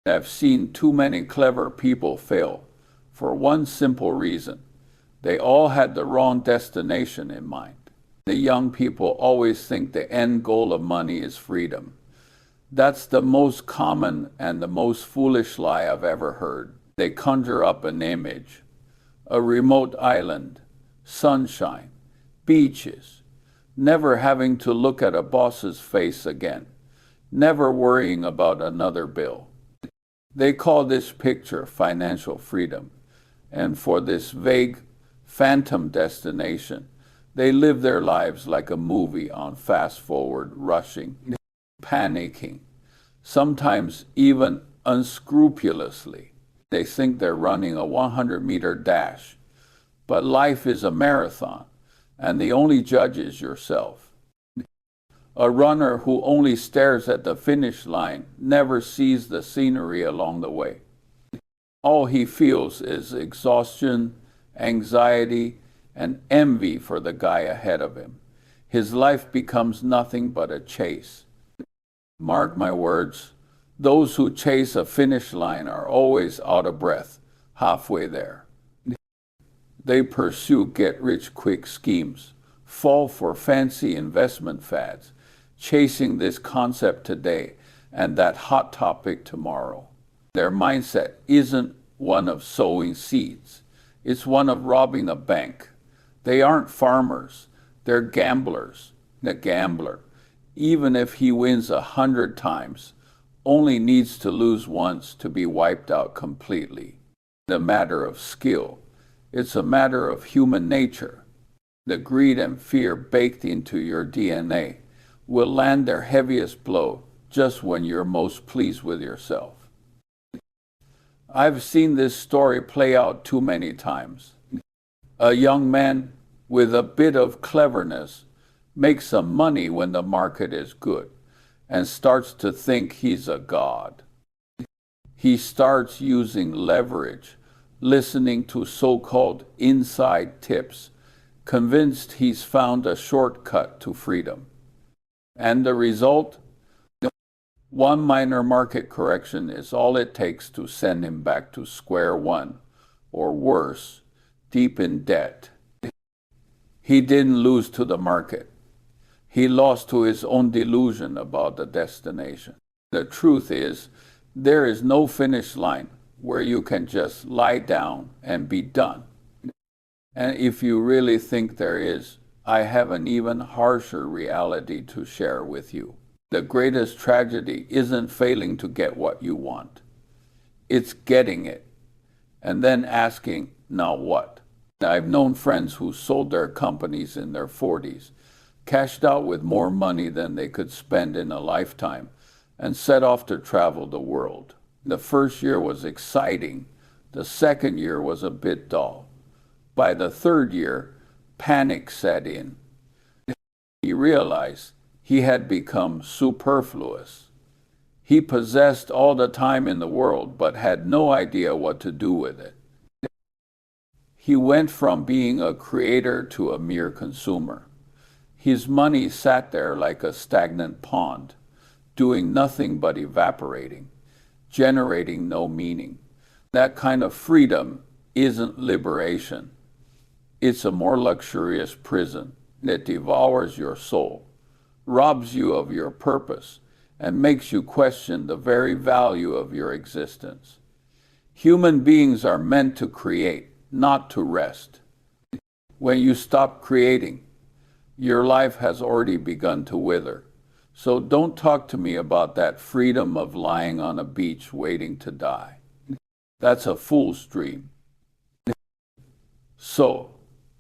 I've seen too many clever people fail for one simple reason. They all had the wrong destination in mind. The young people always think the end goal of money is freedom. That's the most common and the most foolish lie I've ever heard. They conjure up an image, a remote island, sunshine, beaches, never having to look at a boss's face again, never worrying about another bill. They call this picture financial freedom, and for this vague phantom destination, they live their lives like a movie on fast forward, rushing, panicking, sometimes even unscrupulously. They think they're running a 100-meter dash, but life is a marathon, and the only judge is yourself. A runner who only stares at the finish line never sees the scenery along the way. All he feels is exhaustion, anxiety, and envy for the guy ahead of him. His life becomes nothing but a chase. Mark my words, those who chase a finish line are always out of breath, halfway there. They pursue get-rich-quick schemes, fall for fancy investment fads, chasing this concept today and that hot topic tomorrow. Their mindset isn't one of sowing seeds. It's one of robbing a bank. They aren't farmers. They're gamblers. The gambler, even if he wins 100 times, only needs to lose once to be wiped out completely. It's a matter of skill. It's a matter of human nature. The greed and fear baked into your DNA will land their heaviest blow just when you're most pleased with yourself. I've seen this story play out too many times. A young man with a bit of cleverness makes some money when the market is good and starts to think he's a god. He starts using leverage, listening to so-called inside tips, convinced he's found a shortcut to freedom. And the result? One minor market correction is all it takes to send him back to square one, or worse, deep in debt. He didn't lose to the market. He lost to his own delusion about the destination. The truth is, there is no finish line where you can just lie down and be done. And if you really think there is, I have an even harsher reality to share with you. The greatest tragedy isn't failing to get what you want. It's getting it, and then asking, now what? I've known friends who sold their companies in their 40s, cashed out with more money than they could spend in a lifetime, and set off to travel the world. The first year was exciting. The second year was a bit dull. By the third year, panic set in. He realized he had become superfluous. He possessed all the time in the world, but had no idea what to do with it. He went from being a creator to a mere consumer. His money sat there like a stagnant pond, doing nothing but evaporating, generating no meaning. That kind of freedom isn't liberation. It's a more luxurious prison that devours your soul, robs you of your purpose, and makes you question the very value of your existence. Human beings are meant to create, not to rest. When you stop creating, your life has already begun to wither. So don't talk to me about that freedom of lying on a beach waiting to die. That's a fool's dream. So,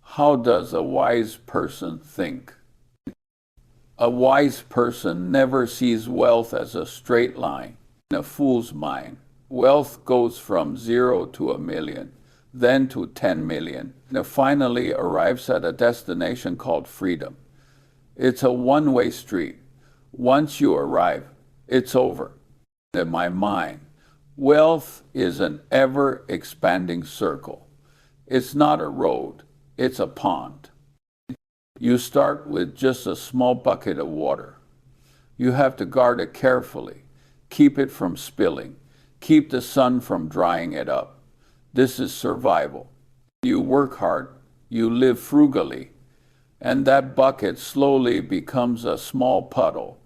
how does a wise person think? A wise person never sees wealth as a straight line. In a fool's mind, wealth goes from 0 to 1,000,000, then to 10 million, and finally arrives at a destination called freedom. It's a one-way street. Once you arrive, it's over. In my mind, wealth is an ever-expanding circle. It's not a road, it's a pond. You start with just a small bucket of water. You have to guard it carefully, keep it from spilling, Keep the sun from drying it up. This is survival. You work hard, you live frugally, and that bucket slowly becomes a small puddle.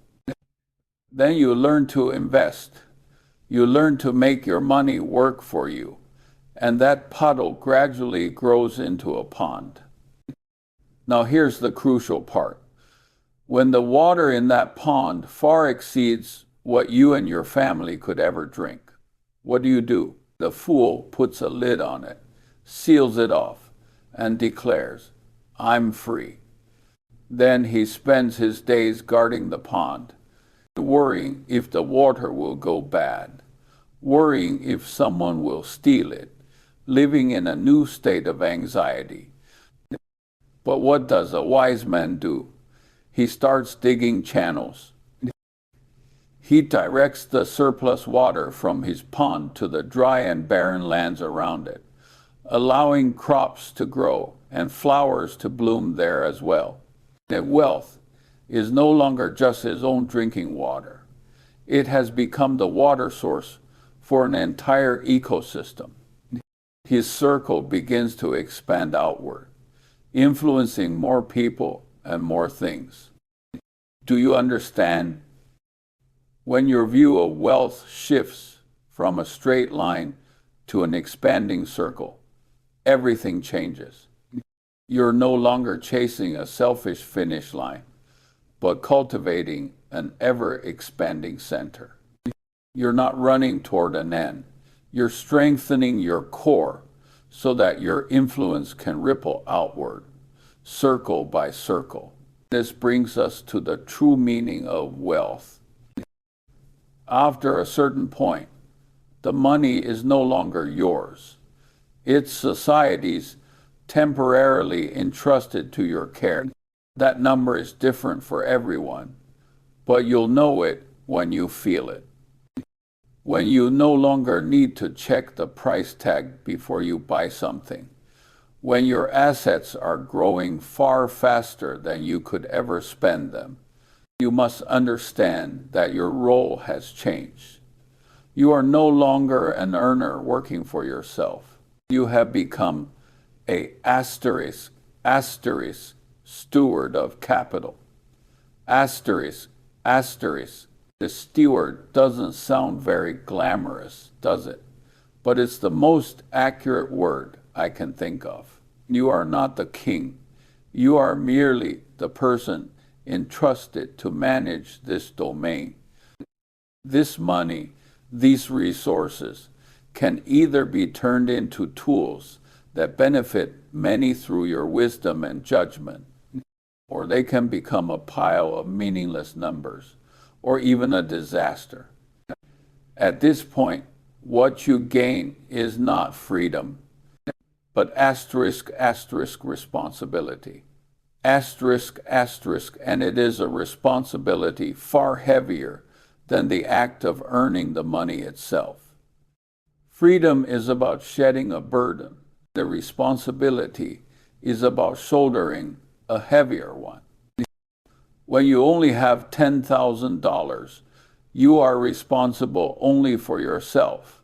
Then you learn to invest. You learn to make your money work for you, and that puddle gradually grows into a pond. Now here's the crucial part. When the water in that pond far exceeds what you and your family could ever drink, what do? The fool puts a lid on it, seals it off, and declares, "I'm free." Then he spends his days guarding the pond, worrying if the water will go bad, worrying if someone will steal it, living in a new state of anxiety. But what does a wise man do? He starts digging channels. He directs the surplus water from his pond to the dry and barren lands around it, allowing crops to grow and flowers to bloom there as well. That wealth is no longer just his own drinking water. It has become the water source for an entire ecosystem. His circle begins to expand outward, influencing more people and more things. Do you understand? When your view of wealth shifts from a straight line to an expanding circle, everything changes. You're no longer chasing a selfish finish line, but cultivating an ever-expanding center. You're not running toward an end. You're strengthening your core so that your influence can ripple outward, circle by circle. This brings us to the true meaning of wealth. After a certain point, the money is no longer yours. It's society's, temporarily entrusted to your care. That number is different for everyone, but you'll know it when you feel it. When you no longer need to check the price tag before you buy something. When your assets are growing far faster than you could ever spend them. You must understand that your role has changed. You are no longer an earner working for yourself. You have become a asterisk steward of capital. Asterisk. The steward doesn't sound very glamorous, does it? But it's the most accurate word I can think of. You are not the king. You are merely the person entrusted to manage this domain. This money, these resources, can either be turned into tools that benefit many through your wisdom and judgment, or they can become a pile of meaningless numbers, or even a disaster. At this point, what you gain is not freedom, but asterisk responsibility. Asterisk, and it is a responsibility far heavier than the act of earning the money itself. Freedom is about shedding a burden. The responsibility is about shouldering a heavier one. When you only have $10,000, you are responsible only for yourself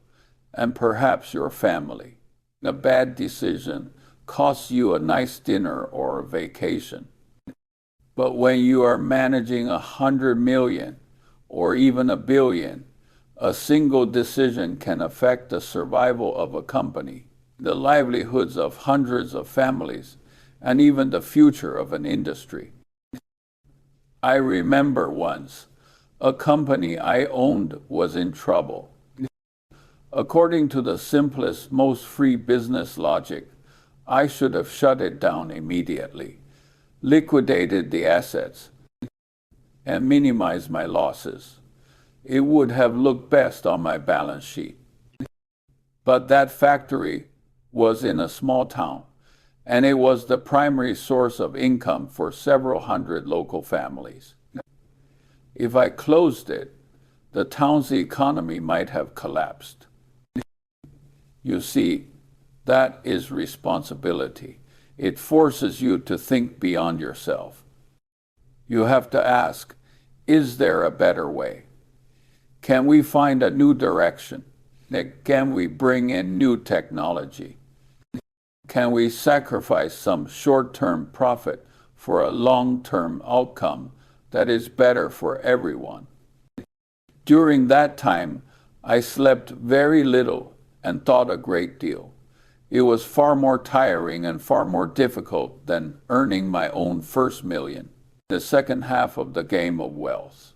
and perhaps your family. A bad decision costs you a nice dinner or a vacation. But when you are managing 100 million or even 1 billion, a single decision can affect the survival of a company, the livelihoods of hundreds of families, and even the future of an industry. I remember once, a company I owned was in trouble. According to the simplest, most free business logic, I should have shut it down immediately, liquidated the assets, and minimized my losses. It would have looked best on my balance sheet. But that factory was in a small town, and it was the primary source of income for several hundred local families. If I closed it, the town's economy might have collapsed. You see, that is responsibility. It forces you to think beyond yourself. You have to ask, is there a better way? Can we find a new direction? Can we bring in new technology? Can we sacrifice some short-term profit for a long-term outcome that is better for everyone? During that time, I slept very little and thought a great deal. It was far more tiring and far more difficult than earning my own first million, the second half of the game of wealth.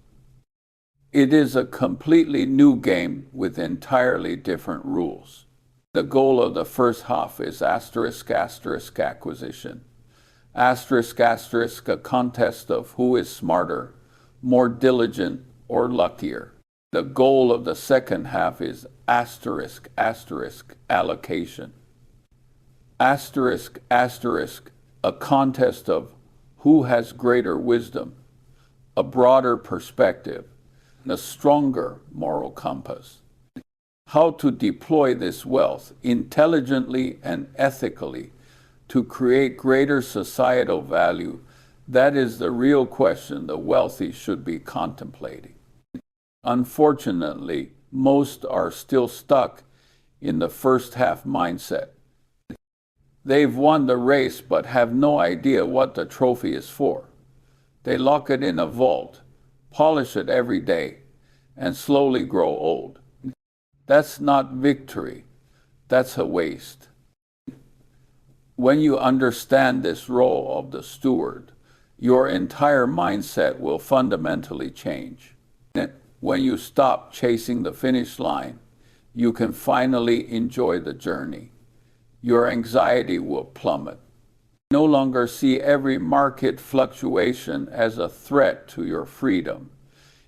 It is a completely new game with entirely different rules. The goal of the first half is acquisition. A contest of who is smarter, more diligent, or luckier. The goal of the second half is allocation. A contest of who has greater wisdom, a broader perspective, and a stronger moral compass. How to deploy this wealth intelligently and ethically to create greater societal value, that is the real question the wealthy should be contemplating. Unfortunately, most are still stuck in the first half mindset. They've won the race but have no idea what the trophy is for. They lock it in a vault, polish it every day, and slowly grow old. That's not victory. That's a waste. When you understand this role of the steward, your entire mindset will fundamentally change. When you stop chasing the finish line, you can finally enjoy the journey. Your anxiety will plummet. No longer see every market fluctuation as a threat to your freedom.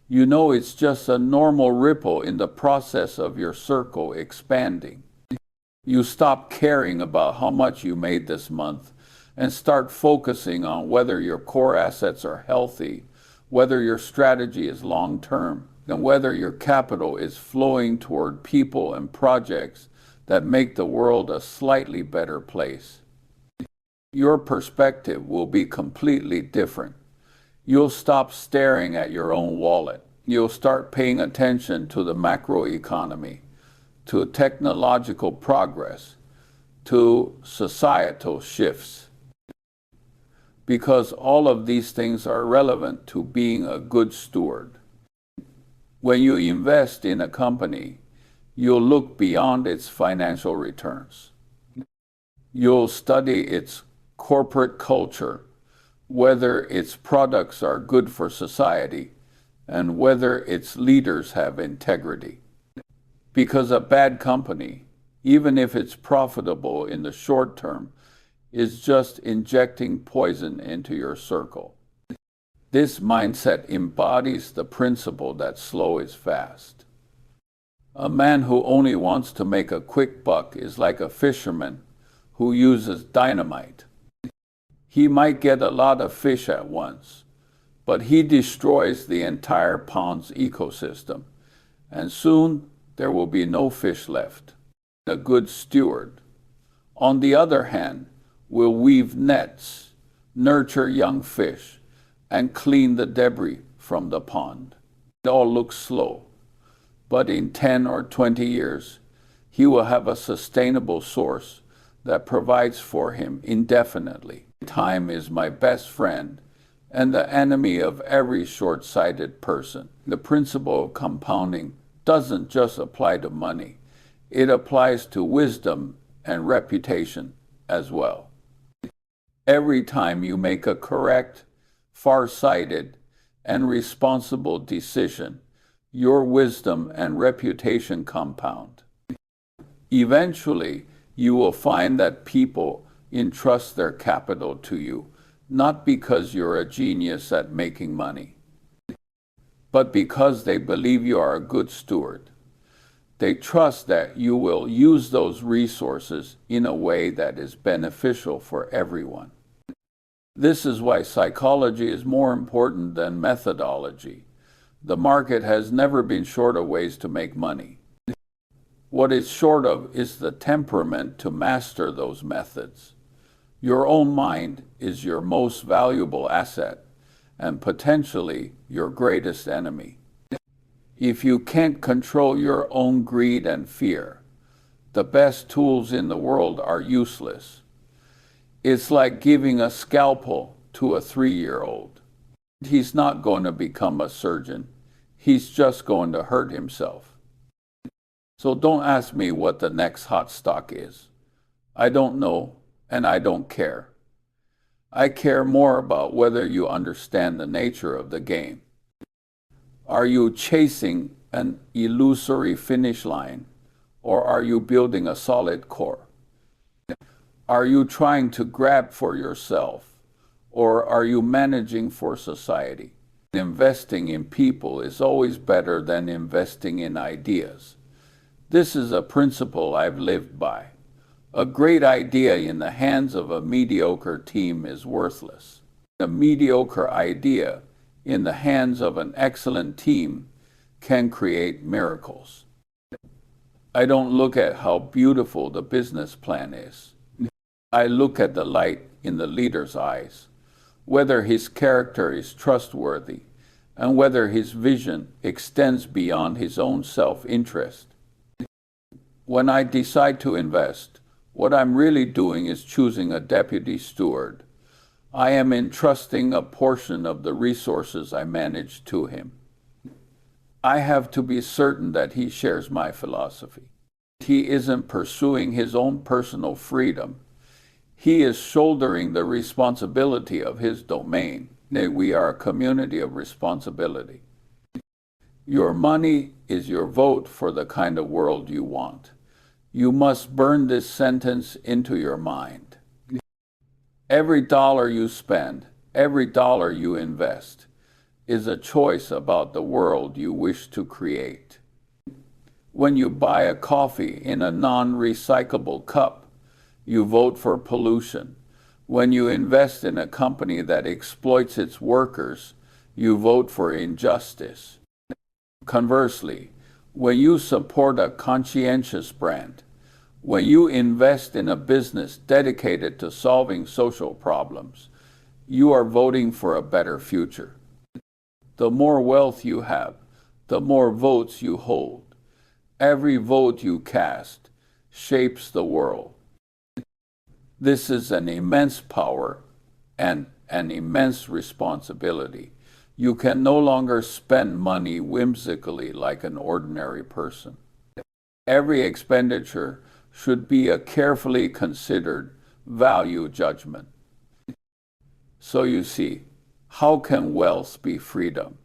You know it's just a normal ripple in the process of your circle expanding. You stop caring about how much you made this month and start focusing on whether your core assets are healthy, whether your strategy is long-term, and whether your capital is flowing toward people and projects that make the world a slightly better place. Your perspective will be completely different. You'll stop staring at your own wallet. You'll start paying attention to the macroeconomy, to technological progress, to societal shifts. Because all of these things are relevant to being a good steward. When you invest in a company, you'll look beyond its financial returns. You'll study its corporate culture, whether its products are good for society, and whether its leaders have integrity. Because a bad company, even if it's profitable in the short term, is just injecting poison into your circle. This mindset embodies the principle that slow is fast. A man who only wants to make a quick buck is like a fisherman who uses dynamite. He might get a lot of fish at once, but he destroys the entire pond's ecosystem, and soon there will be no fish left. A good steward, on the other hand, will weave nets, nurture young fish, and clean the debris from the pond. It all looks slow, but in 10 or 20 years, he will have a sustainable source that provides for him indefinitely. Time is my best friend and the enemy of every short-sighted person. The principle of compounding doesn't just apply to money. It applies to wisdom and reputation as well. Every time you make a correct, far-sighted, and responsible decision, your wisdom and reputation compound. Eventually, you will find that people entrust their capital to you, not because you're a genius at making money, but because they believe you are a good steward. They trust that you will use those resources in a way that is beneficial for everyone. This is why psychology is more important than methodology. The market has never been short of ways to make money. What it's short of is the temperament to master those methods. Your own mind is your most valuable asset and potentially your greatest enemy. If you can't control your own greed and fear, the best tools in the world are useless. It's like giving a scalpel to a 3-year-old. He's not going to become a surgeon. He's just going to hurt himself. So don't ask me what the next hot stock is. I don't know, and I don't care. I care more about whether you understand the nature of the game. Are you chasing an illusory finish line, or are you building a solid core? Are you trying to grab for yourself, or are you managing for society? Investing in people is always better than investing in ideas. This is a principle I've lived by. A great idea in the hands of a mediocre team is worthless. A mediocre idea in the hands of an excellent team can create miracles. I don't look at how beautiful the business plan is. I look at the light in the leader's eyes, whether his character is trustworthy, and whether his vision extends beyond his own self-interest. When I decide to invest, what I'm really doing is choosing a deputy steward. I am entrusting a portion of the resources I manage to him. I have to be certain that he shares my philosophy. He isn't pursuing his own personal freedom. He is shouldering the responsibility of his domain. We are a community of responsibility. Your money is your vote for the kind of world you want. You must burn this sentence into your mind. Every dollar you spend, every dollar you invest, is a choice about the world you wish to create. When you buy a coffee in a non-recyclable cup, you vote for pollution. When you invest in a company that exploits its workers, you vote for injustice. Conversely, when you support a conscientious brand, when you invest in a business dedicated to solving social problems, you are voting for a better future. The more wealth you have, the more votes you hold. Every vote you cast shapes the world. This is an immense power and an immense responsibility. You can no longer spend money whimsically like an ordinary person. Every expenditure should be a carefully considered value judgment. So you see, how can wealth be freedom?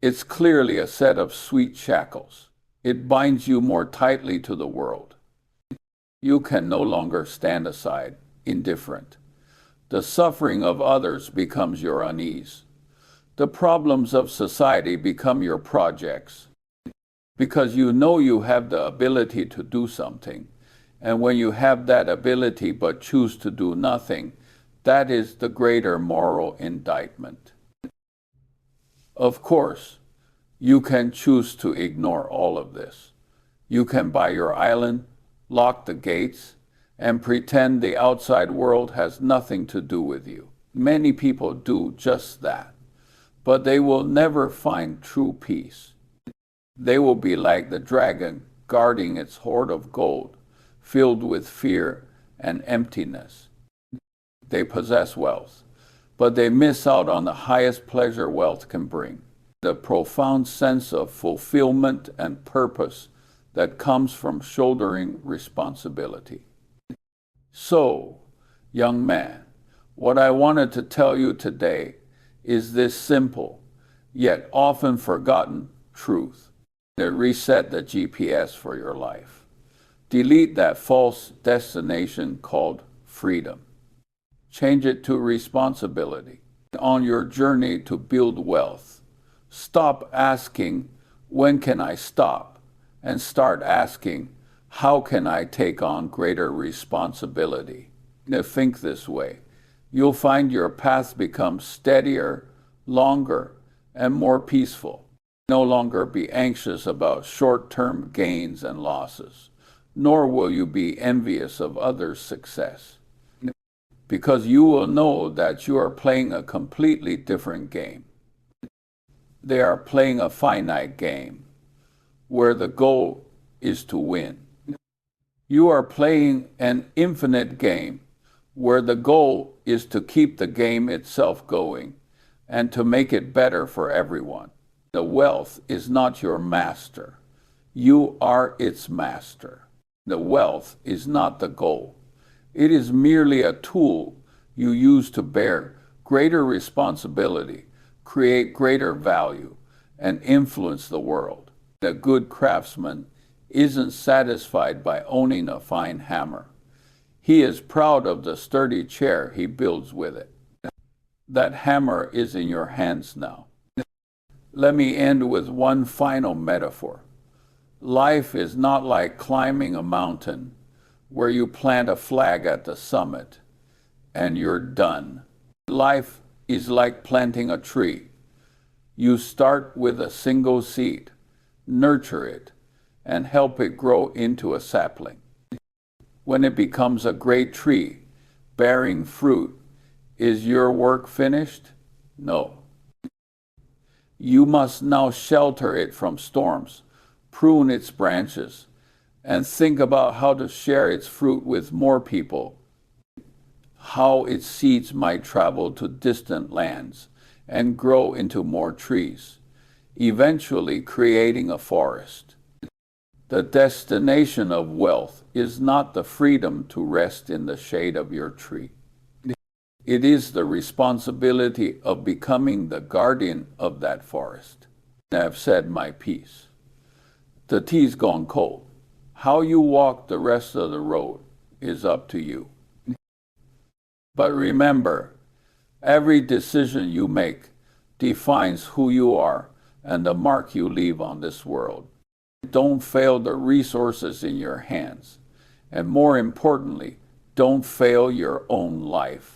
It's clearly a set of sweet shackles. It binds you more tightly to the world. You can no longer stand aside, indifferent. The suffering of others becomes your unease. The problems of society become your projects. Because you know you have the ability to do something, and when you have that ability but choose to do nothing, that is the greater moral indictment. Of course, you can choose to ignore all of this. You can buy your island, lock the gates, and pretend the outside world has nothing to do with you. Many people do just that, but they will never find true peace. They will be like the dragon guarding its hoard of gold, filled with fear and emptiness. They possess wealth, but they miss out on the highest pleasure wealth can bring, the profound sense of fulfillment and purpose that comes from shouldering responsibility. So, young man, what I wanted to tell you today is this simple, yet often forgotten truth. Reset the GPS for your life. Delete that false destination called freedom. Change it to responsibility. On your journey to build wealth, stop asking, when can I stop? And start asking, how can I take on greater responsibility? Now think this way. You'll find your path becomes steadier, longer, and more peaceful. No longer be anxious about short-term gains and losses, nor will you be envious of others' success, because you will know that you are playing a completely different game. They are playing a finite game, where the goal is to win. You are playing an infinite game where the goal is to keep the game itself going and to make it better for everyone. The wealth is not your master. You are its master. The wealth is not the goal. It is merely a tool you use to bear greater responsibility, create greater value, and influence the world. A good craftsman isn't satisfied by owning a fine hammer. He is proud of the sturdy chair he builds with it. That hammer is in your hands now. Let me end with one final metaphor. Life is not like climbing a mountain where you plant a flag at the summit and you're done. Life is like planting a tree. You start with a single seed, nurture it, and help it grow into a sapling. When it becomes a great tree, bearing fruit, is your work finished? No. You must now shelter it from storms, prune its branches, and think about how to share its fruit with more people, how its seeds might travel to distant lands and grow into more trees, eventually creating a forest. The destination of wealth is not the freedom to rest in the shade of your tree. It is the responsibility of becoming the guardian of that forest. I've said my piece. The tea's gone cold. How you walk the rest of the road is up to you. But remember, every decision you make defines who you are and the mark you leave on this world. Don't fail the resources in your hands. And more importantly, don't fail your own life.